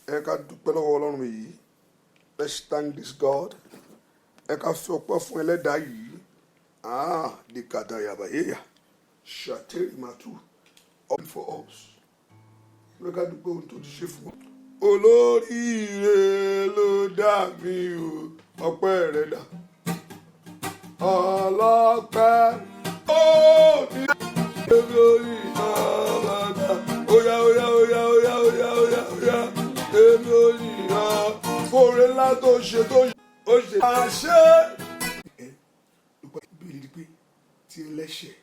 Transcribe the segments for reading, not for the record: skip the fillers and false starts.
ẹ ká dúpẹ́ lọ́wọ́ ọlọ́run yìí. Let's thank this God. Ẹ ká fi ọpẹ́ fún ẹlẹ́dàá yìí. The kadayabayeya ṣàtẹ́rì màtú all for us. Ẹ ká dúpẹ́ ohun tó ti ṣe fún wa. Olóríire ló dá mi o, ọpẹ́ rẹ̀ dà. Ọlọ́pẹ́ ó ní lórí ọ̀bàdà. Oya oya oya oya oya oya oya èmi ò ní ìran fòrè ńlá tó ṣe ó ṣe àṣẹ. Bí ìdí pé tí ẹlẹ́ṣẹ̀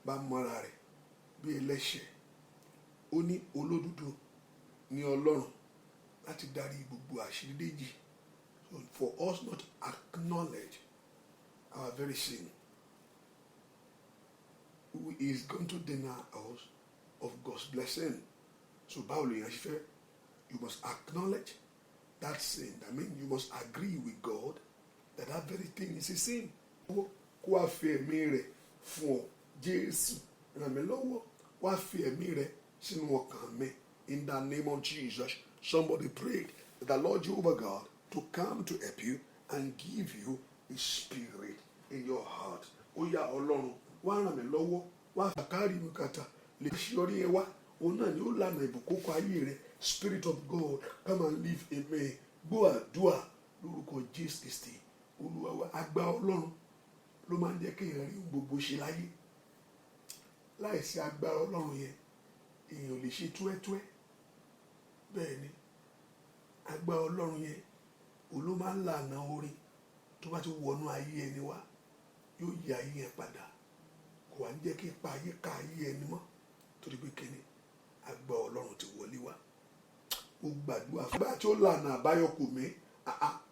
bá mọ́ra rẹ̀ bí ẹlẹ́ṣẹ̀ ó ní olódodo ní Ọlọ́run láti darí gbogbo àṣírí déjì. So for us not to acknowledge our very sin, who is going to deny us of God's blessing. So báwo lè yàn ṣe fẹ́? You must acknowledge that sin. I mean, you must agree with God that that very thing is a sin. Kó wá fi ẹ̀mí rẹ̀ fún ọ, Jésù ràn mí lọ́wọ́, wá fi ẹ̀mí rẹ̀ sínú ọkàn mi. In the name of Jesus, somebody prayed that the Lord Jehovah God to come to help you and give you His Spirit in your heart. Ó yá Ọlọ́run, wá ràn mí lọ́wọ́, wá kárí mi kàtà, lè ṣe orí ẹ wá, òun náà ni ó lànà ìbùkún kọ ayé rẹ. Spirit of God, come and live in me. Gbọ́ àdúrà lórúkọ Jésù Kristi. Olúwa wa, agbára Ọlọ́run ló máa ń jẹ́ kí èèyàn rí gbogbo ṣe láyé. Láìsí agbára Ọlọ́run yẹn, èèyàn ò lè ṣe túẹ́túẹ́. Bẹ́ẹ̀ ni, agbára Ọlọ́run yẹn, òun ló máa ń lànà orin tó bá ti wọnú ayé ẹni wá, yóò yí ayé yẹn padà. Kò wá ń jẹ́ kí ipa ayé ká ayé ẹni mọ́, torí pé kíni agbára Ọlọ́run ti wọlé wá. Ó gbàdúrà fún agbára tí ó lànà àbáyọ kò mí.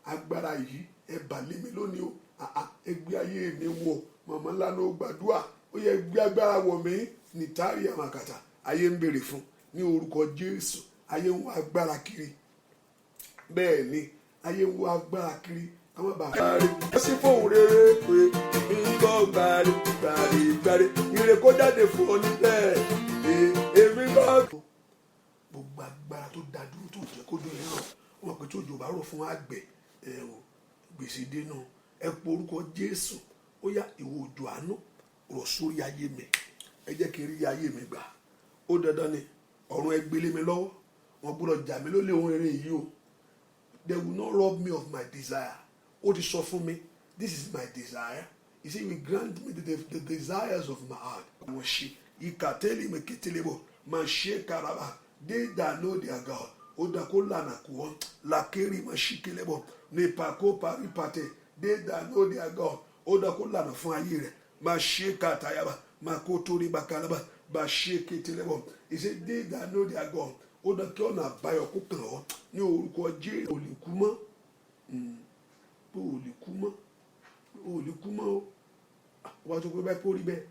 Agbára yìí ẹ bà lé mi lónìí o. Ẹ gbé ayé mi wọ̀. Màmá ńlá ló gbàdúrà. Ó yẹ gbé agbára wọ̀ mí. Nìtárí àmàkàtà ayé ń béèrè fún ní orúkọ Jésù. Ayé ń wá agbára kiri. Bẹ́ẹ̀ ni ayé ń wá agbára kiri. Àwọn bàbá rẹ̀ wọ́n sì fóun rere pé ń gbọ́ gbàrí. Ire kó jáde fún ọ níbẹ̀. Èmi gbọ́. Gbogbo agbára tó dá dúró tó jẹ́ kó dún ẹ̀rọ wọn pé tí òjò bá rọ̀ fún àgbẹ̀ gbèsè dénú ẹ po orúkọ Jésù. Ó yá ìwọ òjò àánú rọ̀ sórí ayé mi. Ẹ jẹ́ kí n rí ayé mi gbà. Ó dandan ni ọ̀run ẹ gbélé mi lọ́wọ́. Wọ́n gbọ́dọ̀ jà mí lólè ohun rere yìí o. They will not rob me of my desire. Ó ti sọ fún mi, this is my desire. He said, he will grant me the desires of my heart. Wọ́n ṣe ìkàtẹ́lì mi kìtìlẹ́bọ̀ máa ṣe karaba. They that know their God, Odako lana kuo, lakeri mashikelebo, nepako paripate. They that know their God, Odako lana fún ayé rẹ̀, masheka tayaba, makotori bakalaba, basheke telebo. He said, they that know their God, Odako na bayo kukano, ni orúkọ Jésù olikuma, olikuma o. Wọ́n tó pé bá kórí bẹ́ẹ̀,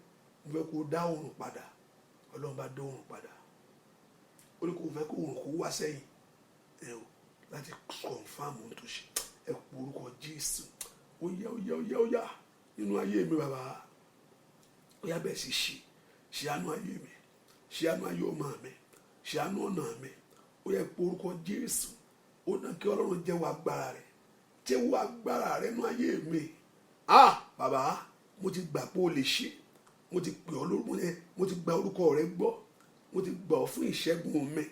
mo fẹ́ kó dá òrùn padà, Ọlọ́run bá dá òrùn padà. Ó ní kò fẹ́ kó òun kó wá sẹ́yìn láti kọ̀nfàmù tó ṣe ẹ kú orúkọ Jésù. Ó yá nínú ayé mi bàbá. Ó yá bẹ́ẹ̀ sì ṣe àánú ayé mi, ṣe àánú ayé ọmọ mi, ṣe àánú ọ̀nà mi. Ó yá kú orúkọ Jésù. Ó náà kí Ọlọ́run jẹ́wọ́ agbára rẹ̀ nínú ayé mi. Bàbá mo ti gbà pé o lè ṣe, mo ti pè ọ́ lórúkọ yẹn, mo ti gba orúkọ rẹ gbọ́. Mo ti gbà ọ́ fún ìṣẹ́gun mi.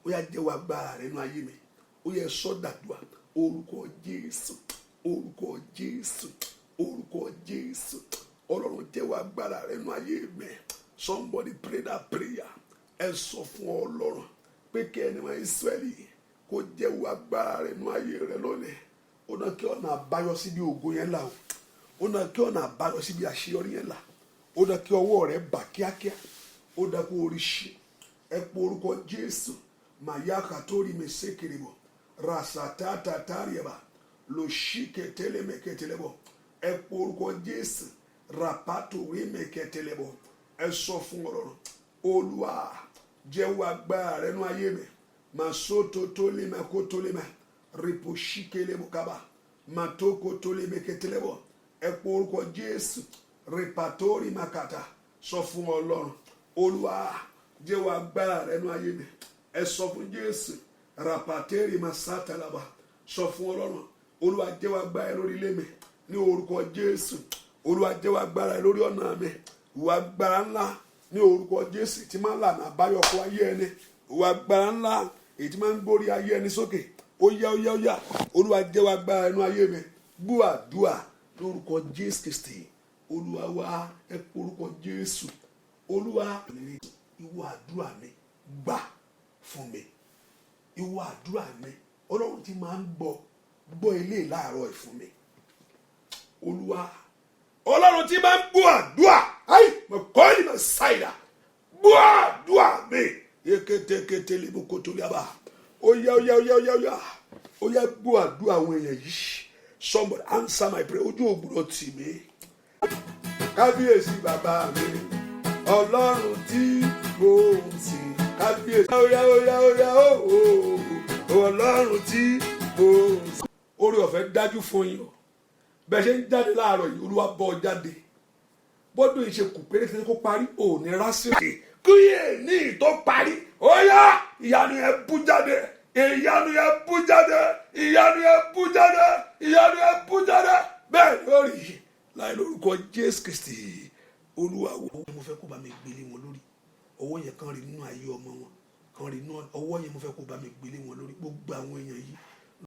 Ó yá jẹ́wọ́ agbára rẹ̀ nínú ayé mi. Ó yá sọ́dàdúà orúkọ Jésù, orúkọ Jésù, orúkọ Jésù. Ọlọ́run jẹ́wọ́ agbára rẹ̀ nínú ayé mi. Somebody pray that prayer. Ẹ sọ fún Ọlọ́run pé kí ẹni máa Ísírẹ́lì kó jẹ́wọ́ agbára rẹ̀ nínú ayé rẹ̀ lónìí. Ó náà kí ọ̀nà àbáyọ síbi ògo yẹn là o. Ó náà kí ọ̀nà àbáyọ síbi àṣeyọrí yẹn là. Ó náà kí ọwọ́ rẹ̀ bà kíákíá. Ó náà kó orí ṣe. Ẹ po orúkọ Jésù. Mayaka tori mesekerebo. Rasatata tariaba. Loshiketele meketelebo. Ẹ po orúkọ Jésù. Rapato remeketelebo. Ẹ sọ fún Ọlọ́run. Olúwa jẹ́wọ́ agbára rẹ̀ nínú ayé mi. Masoto tole makoto ma. Riposhikelebo kaba. Matoko tole meketelebo. Ẹ po orúkọ Jésù. Repatori makata. Sọ fún Ọlọ́run. Olúwa jẹ́wọ́ agbára rẹ̀ nínú ayé mi. Ẹ sọ fún Jésù. rapateri masatalaba sọ fún Ọlọ́run Olúwa jẹ́wọ́ agbára lórí ilé mi ní orúkọ Jésù. Olúwa jẹ́wọ́ agbára lórí ọ̀nà mi. Ìwà agbára ńlá ní orúkọ Jésù tí máa ń lànà àbáyọ fún ayé ẹni. Ìwà agbára ńlá èyí tí máa ń gbórí ayé ẹni sókè. Ó yá Olúwa jẹ́wọ́ agbára inú ayé mi. Gbọ́ àdúrà lórúkọ Jésù Kristi. Olúwa wá ẹ porúkọ Jésù. Olúwa ìwọ àdúrà mi gbà fún mi. Ìwọ àdúrà mi Ọlọ́run tí máa ń gbọ́ ilé láàárọ̀ ẹ̀ fún mi. Olúwa Ọlọ́run tí máa ń gbọ́ àdúrà mo kọ́ ní Mẹ́sáíà gbọ́ àdúrà mi èkétékété Ibukun tó yaba. Ó yá gbọ́ àdúrà àwọn èèyàn yìí. Somebody answer my prayer. Ojú ògbúrọ̀ tì mí. Kábíyèsí bàbá mi Ọlọ́run tí mo ń sìn. Kábíyèsí Ọlọ́run tí mo ń sìn. Oore ọ̀fẹ́ dájú fún yín o. Bẹ́ẹ̀ ṣe ń jáde láàárọ̀ yìí Olúwa bọ́ ọ jáde. Bọ́dún yìí ṣe kù péré tí kò parí òní rásìkè. Kúyè ní ìtọ́ parí. Ó yá ìyanu yẹn bú jáde. Ìyanu yẹn bú jáde. Ìyanu yẹn bú jáde. Ìyanu yẹn bú jáde. Bẹ́ẹ̀ lórí láì lórúkọ Jésù Kristi. Olúwa wo mo fẹ́ kó bá mi gbélé wọn lórí. Ọwọ́ yẹn kan rí nínú ayé ọmọ wọn. Kan rí nínú ọwọ́ yẹn mo fẹ́ kó bá mi gbélé wọn lórí. Gbogbo àwọn èèyàn yìí